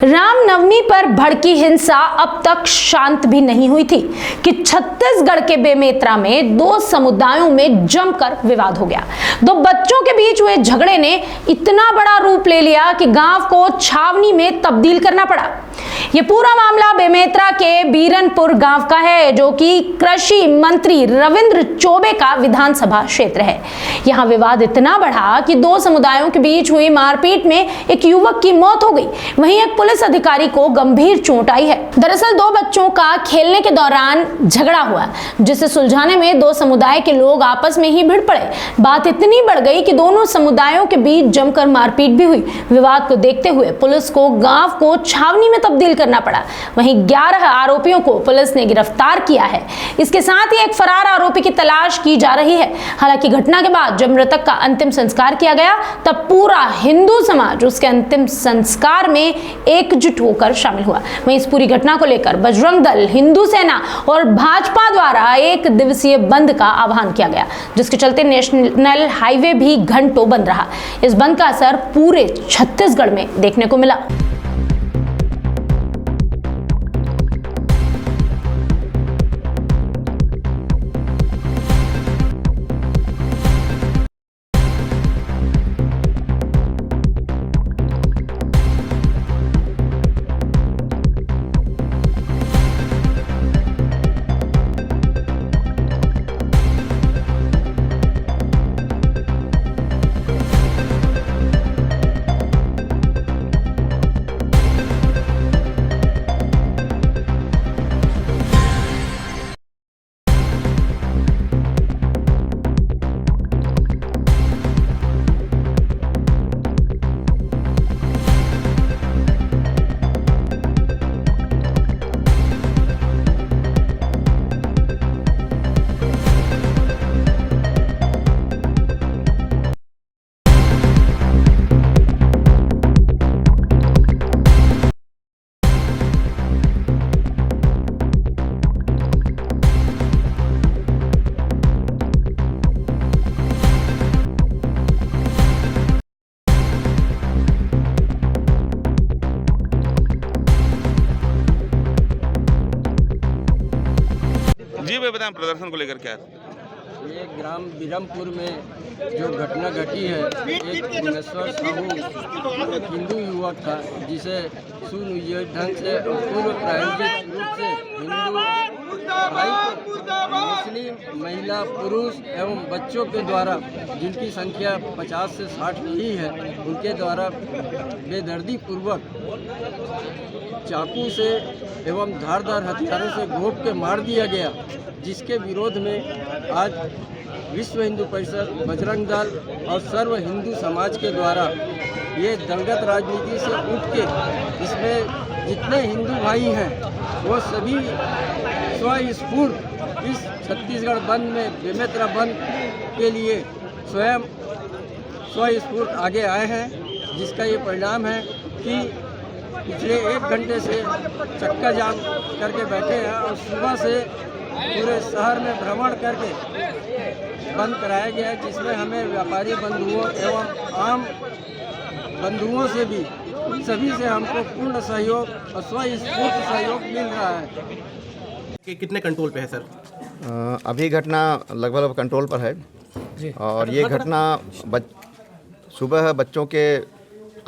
रामनवमी पर भड़की हिंसा अब तक शांत भी नहीं हुई थी कि छत्तीसगढ़ के बेमेतरा में दो समुदायों में जमकर विवाद हो गया। दो बच्चों के बीच हुए झगड़े ने इतना बड़ा रूप ले लिया कि गांव को छावनी में तब्दील करना पड़ा। यह पूरा मामला बेमेतरा के बीरनपुर गांव का है, जो कि कृषि मंत्री रविंद्र चौबे का विधानसभा क्षेत्र है। यहां विवाद इतना बढ़ा कि दो समुदायों के बीच हुई मारपीट में एक युवक की मौत हो गई, वहीं एक पुलिस अधिकारी को गंभीर चोट आई है। दरअसल दो बच्चों का खेलने के दौरान झगड़ा हुआ, जिसे सुलझाने में दो समुदाय के लोग आपस में ही भिड़ पड़े। बात इतनी बढ़ गई कि दोनों समुदायों के बीच जमकर मारपीट भी हुई। विवाद को देखते हुए पुलिस को गांव को छावनी में तब्दील करना पड़ा। वहीं 11 आरोपियों को पुलिस ने गिरफ्तार किया है। इसके साथ ही एक फरार आरोपी की तलाश की जा रही है। हालांकि घटना के बाद जब मृतक का अंतिम संस्कार किया गया, तब पूरा हिंदू समाज उसके अंतिम संस्कार में एकजुट होकर शामिल हुआ। वहीं इस पूरी घटना को लेकर बजरंग दल, हिंदू सेना और भाजपा द्वारा एक दिवसीय बंद का आह्वान किया गया, जिसके चलते नेशनल हाईवे भी घंटों बंद रहा। इस बंद का असर पूरे छत्तीसगढ़ में देखने को मिला। जी भाई बताएं, प्रदर्शन को लेकर क्या है? ये ग्राम बीरमपुर में जो घटना घटी है, एक उमेश्वर साहू हिंदू युवक था, जिसे सुनियोजित ढंग से पूर्व प्रायोजित रूप से हिंदू भाई मुस्लिम महिला, पुरुष एवं बच्चों के द्वारा, जिनकी संख्या 50 से 60 ही है, उनके द्वारा बेदर्दी पूर्वक चाकू से एवं धारदार हथियारों से घोंप के मार दिया गया, जिसके विरोध में आज विश्व हिंदू परिषद, बजरंग दल और सर्व हिंदू समाज के द्वारा ये दलगत राजनीति से उठ के इसमें जितने हिंदू भाई हैं वो सभी स्वस्फूर्त इस छत्तीसगढ़ बंद में, बेमेतरा बंद के लिए स्वयं स्वस्फूर्त आगे आए हैं, जिसका ये परिणाम है कि पिछले 1 घंटे से चक्का जाम करके बैठे हैं और सुबह से पूरे शहर में भ्रमण करके बंद कराया गया है, जिसमें हमें व्यापारी बंधुओं एवं आम बंधुओं से भी सभी से हमको पूर्ण सहयोग और स्वस्फूर्त सहयोग मिल रहा है। कि कितने कंट्रोल पे है सर? अभी घटना लगभग कंट्रोल पर है जी। और ये घटना सुबह बच्चों के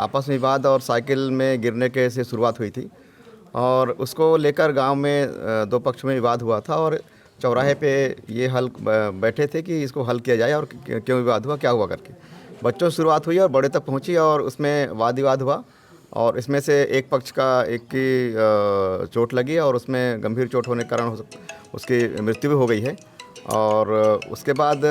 आपस में विवाद और साइकिल में गिरने के से शुरुआत हुई थी, और उसको लेकर गांव में दो पक्ष में विवाद हुआ था, और चौराहे पे ये हल बैठे थे कि इसको हल किया जाए और क्यों विवाद हुआ, क्या हुआ करके बच्चों से शुरुआत हुई और बड़े तक पहुंची, और उसमें वाद विवाद हुआ, और इसमें से एक पक्ष का एक की चोट लगी और उसमें गंभीर चोट होने के कारण उसकी मृत्यु भी हो गई है। और उसके बाद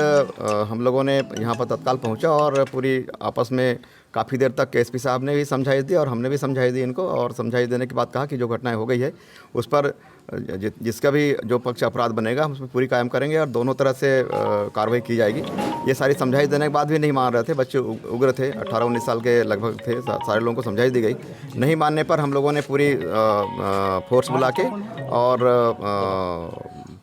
हम लोगों ने यहाँ पर तत्काल पहुँचा और पूरी आपस में काफ़ी देर तक एसपी साहब ने भी समझाई दी और हमने भी समझाई दी इनको, और समझाई देने के बाद कहा कि जो घटनाएं हो गई है उस पर जिसका भी जो पक्ष अपराध बनेगा हम उसमें पूरी कायम करेंगे और दोनों तरह से कार्रवाई की जाएगी। ये सारी समझाई देने के बाद भी नहीं मान रहे थे, बच्चे उग्र थे, 18-19 साल के लगभग थे, सारे लोगों को समझाई दी गई। नहीं मानने पर हम लोगों ने पूरी फोर्स बुला के और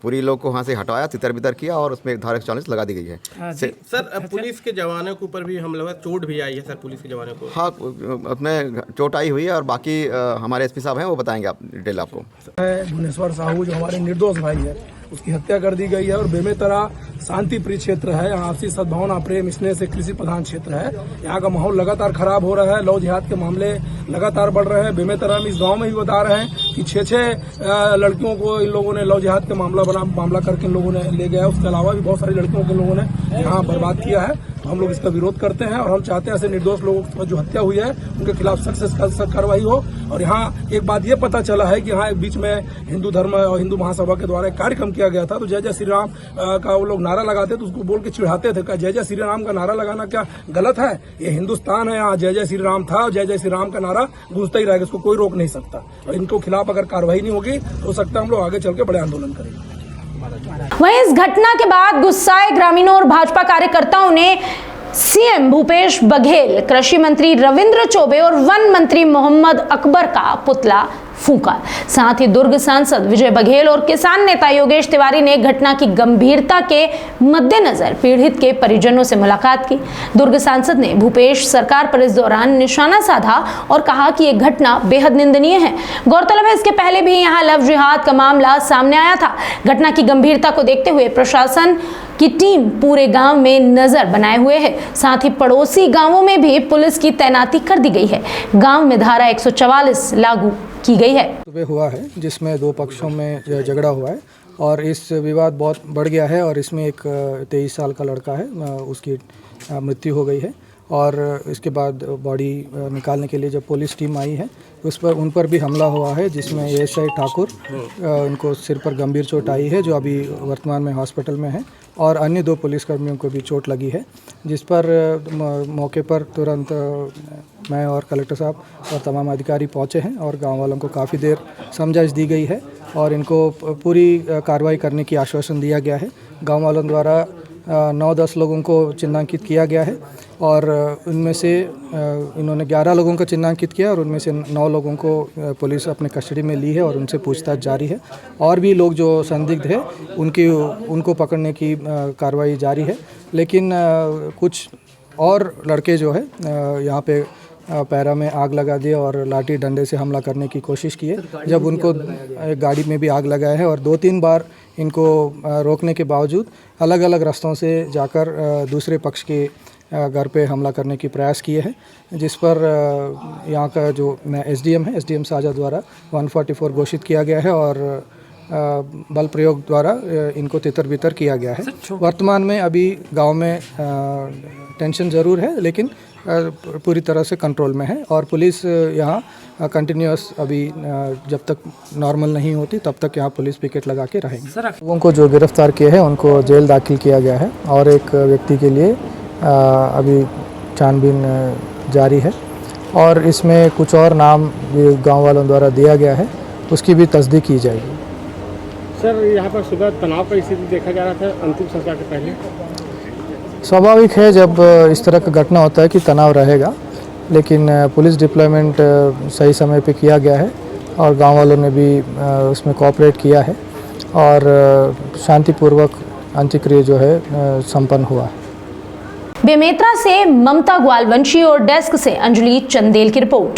पूरी लोग को वहाँ से हटाया, तितर बितर किया और उसमें धारा 144 लगा दी गई है। सर पुलिस के जवानों के ऊपर भी हमला हुआ, चोट भी आई है सर पुलिस के जवानों को? हाँ, उसमें चोट आई हुई है और बाकी हमारे एसपी साहब हैं, वो बताएंगे आप डिटेल आपको। भुवनेश्वर साहू जो हमारे निर्दोष भाई है, उसकी हत्या कर दी गई है और बेमेतरा शांति प्रिय क्षेत्र है, यहाँ आपसी सद्भावना प्रेम स्नेह से कृषि प्रधान क्षेत्र है। यहाँ का माहौल लगातार खराब हो रहा है, लव जिहाद के मामले लगातार बढ़ रहे हैं। बेमेतरा में इस गांव में भी बता रहे हैं कि 6 लड़कियों को इन लोगों ने लव जिहाद के मामला करके इन लोगों ने ले गया। उसके अलावा भी बहुत सारी लड़कियों को इन लोगों ने यहाँ बर्बाद किया है। तो हम लोग इसका विरोध करते हैं और हम चाहते हैं ऐसे निर्दोष लोगों की जो हत्या हुई है उनके खिलाफ सख्त से कार्रवाई हो। और यहाँ एक बात ये पता चला है कि यहाँ बीच में हिंदू धर्म और हिंदू महासभा के द्वारा एक कार्यक्रम किया गया था, तो जय जय श्री राम का वो लोग नारा लगाते तो उसको बोल के चिढ़ाते थे। क्या जय जय श्री राम का नारा लगाना क्या गलत है? ये हिंदुस्तान है, यहाँ जय जय श्री राम था और जय जय श्री राम का नारा गूंजता ही रहेगा, इसको कोई रोक नहीं सकता। और इनको खिलाफ अगर कार्रवाई नहीं होगी तो हो सकता है हम लोग आगे चल के बड़े आंदोलन करेंगे। वहीं इस घटना के बाद गुस्साए ग्रामीणों और भाजपा कार्यकर्ताओं ने सीएम भूपेश बघेल, कृषि मंत्री रविंद्र चौबे और वन मंत्री मोहम्मद अकबर का पुतला फूंका। साथ ही दुर्ग सांसद विजय बघेल और किसान नेता योगेश तिवारी ने घटना की गंभीरता के मद्देनजर पीड़ित के परिजनों से मुलाकात की। दुर्ग सांसद ने भूपेश सरकार पर इस दौरान निशाना साधा और कहा कि यह घटना बेहद निंदनीय है। गौरतलब है इसके पहले भी यहां लव जिहाद का मामला सामने आया था। घटना की गंभीरता को देखते हुए प्रशासन की टीम पूरे गांव में नजर बनाए हुए है। साथ ही पड़ोसी गांवों में भी पुलिस की तैनाती कर दी गई है। गांव में धारा 144 लागू की गई है। सुबह हुआ है जिसमें 2 पक्षों में झगड़ा हुआ है और इस विवाद बहुत बढ़ गया है और इसमें एक 23 साल का लड़का है, उसकी मृत्यु हो गई है। और इसके बाद बॉडी निकालने के लिए जब पुलिस टीम आई है उन पर भी हमला हुआ है, जिसमें एएसआई ठाकुर उनको सिर पर गंभीर चोट आई है जो अभी वर्तमान में हॉस्पिटल में है और अन्य 2 पुलिसकर्मियों को भी चोट लगी है, जिस पर मौके पर तुरंत मैं और कलेक्टर साहब और तमाम अधिकारी पहुंचे हैं और गांव वालों को काफ़ी देर समझाइश दी गई है और इनको पूरी कार्रवाई करने की आश्वासन दिया गया है। गांव वालों द्वारा 9-10 लोगों को चिन्हांकित किया गया है और उनमें से इन्होंने 11 लोगों को चिन्हांकित किया और उनमें से 9 लोगों को पुलिस अपने कस्टडी में ली है और उनसे पूछताछ जारी है। और भी लोग जो संदिग्ध है उनको पकड़ने की कार्रवाई जारी है। लेकिन कुछ और लड़के जो है यहाँ पे पैरा में आग लगा दिए और लाठी डंडे से हमला करने की कोशिश की है। जब उनको गाड़ी में भी आग लगाया है और 2-3 बार इनको रोकने के बावजूद अलग अलग रास्तों से जाकर दूसरे पक्ष के घर पे हमला करने की प्रयास किए हैं, जिस पर यहाँ का जो एसडीएम है, एसडीएम साजा द्वारा 144 घोषित किया गया है और बल प्रयोग द्वारा इनको तितर बितर किया गया है। वर्तमान में अभी गांव में टेंशन ज़रूर है लेकिन पूरी तरह से कंट्रोल में है और पुलिस यहाँ कंटिन्यूअस अभी जब तक नॉर्मल नहीं होती तब तक यहाँ पुलिस पिकेट लगा के रहेंगे। लोगों को जो गिरफ्तार किए हैं उनको जेल दाखिल किया गया है और एक व्यक्ति के लिए अभी छानबीन जारी है और इसमें कुछ और नाम गांव वालों द्वारा दिया गया है, उसकी भी तस्दीक की जाएगी। सर, यहाँ पर सुबह तनाव का स्थिति देखा जा रहा था अंतिम संस्कार के पहले। स्वाभाविक है जब इस तरह का घटना होता है कि तनाव रहेगा, लेकिन पुलिस डिप्लॉयमेंट सही समय पे किया गया है और गांव वालों ने भी उसमें कोऑपरेट किया है और शांतिपूर्वक अंत्यक्रिया जो है संपन्न हुआ है। बेमेतरा से ममता ग्वालवंशी और डेस्क से अंजलि चंदेल की रिपोर्ट।